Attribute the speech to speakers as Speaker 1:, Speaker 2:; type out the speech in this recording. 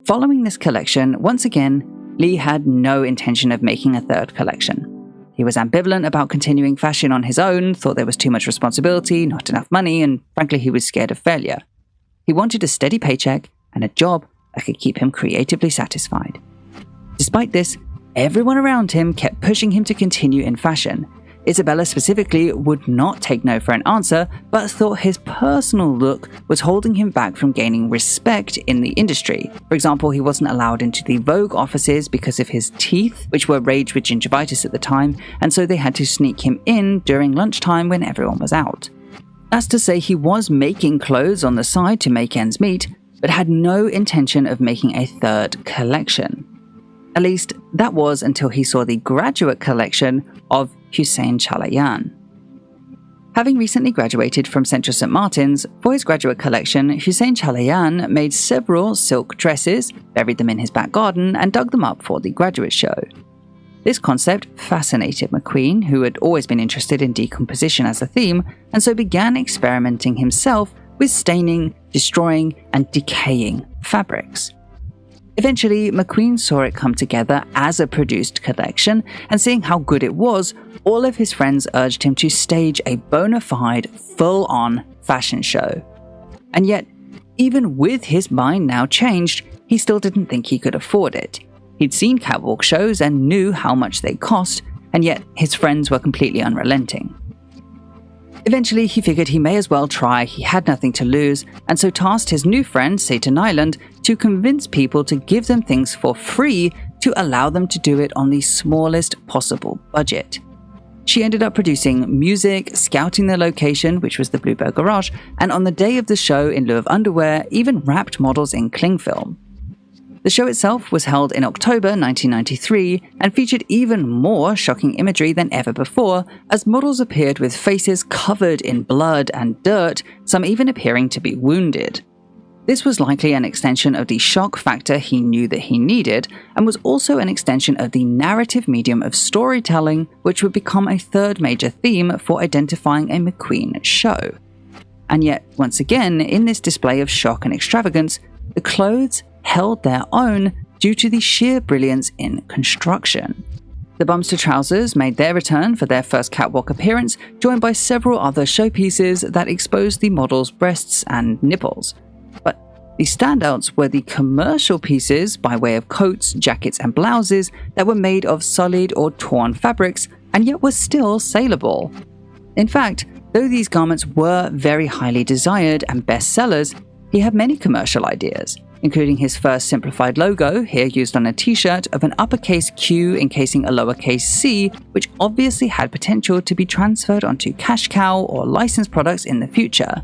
Speaker 1: Following this collection, once again, Lee had no intention of making a third collection. He was ambivalent about continuing fashion on his own, thought there was too much responsibility, not enough money, and frankly he was scared of failure. He wanted a steady paycheck and a job that could keep him creatively satisfied. Despite this, everyone around him kept pushing him to continue in fashion. Isabella specifically would not take no for an answer, but thought his personal look was holding him back from gaining respect in the industry. For example, he wasn't allowed into the Vogue offices because of his teeth, which were raged with gingivitis at the time, and so they had to sneak him in during lunchtime when everyone was out. That's to say, he was making clothes on the side to make ends meet, but had no intention of making a third collection. At least, that was until he saw the graduate collection of Hussein Chalayan. Having recently graduated from Central St. Martin's, for his graduate collection, Hussein Chalayan made several silk dresses, buried them in his back garden, and dug them up for the graduate show. This concept fascinated McQueen, who had always been interested in decomposition as a theme, and so began experimenting himself with staining, destroying, and decaying fabrics. Eventually, McQueen saw it come together as a produced collection, and seeing how good it was, all of his friends urged him to stage a bona fide, full-on fashion show. And yet, even with his mind now changed, he still didn't think he could afford it. He'd seen catwalk shows and knew how much they cost, and yet his friends were completely unrelenting. Eventually, he figured he may as well try, he had nothing to lose, and so tasked his new friend, Satan Island, to convince people to give them things for free to allow them to do it on the smallest possible budget. She ended up producing music, scouting the location, which was the Bluebird Garage, and on the day of the show, in lieu of underwear, even wrapped models in cling film. The show itself was held in October 1993 and featured even more shocking imagery than ever before, as models appeared with faces covered in blood and dirt, some even appearing to be wounded. This was likely an extension of the shock factor he knew that he needed, and was also an extension of the narrative medium of storytelling, which would become a third major theme for identifying a McQueen show. And yet, once again, in this display of shock and extravagance, the clothes held their own due to the sheer brilliance in construction. The bumps trousers made their return for their first catwalk appearance, joined by several other showpieces that exposed the model's breasts and nipples. But the standouts were the commercial pieces by way of coats, jackets, and blouses that were made of solid or torn fabrics and yet were still saleable. In fact, though these garments were very highly desired and bestsellers, he had many commercial ideas, including his first simplified logo, here used on a t-shirt, of an uppercase Q encasing a lowercase c, which obviously had potential to be transferred onto cash cow or licensed products in the future.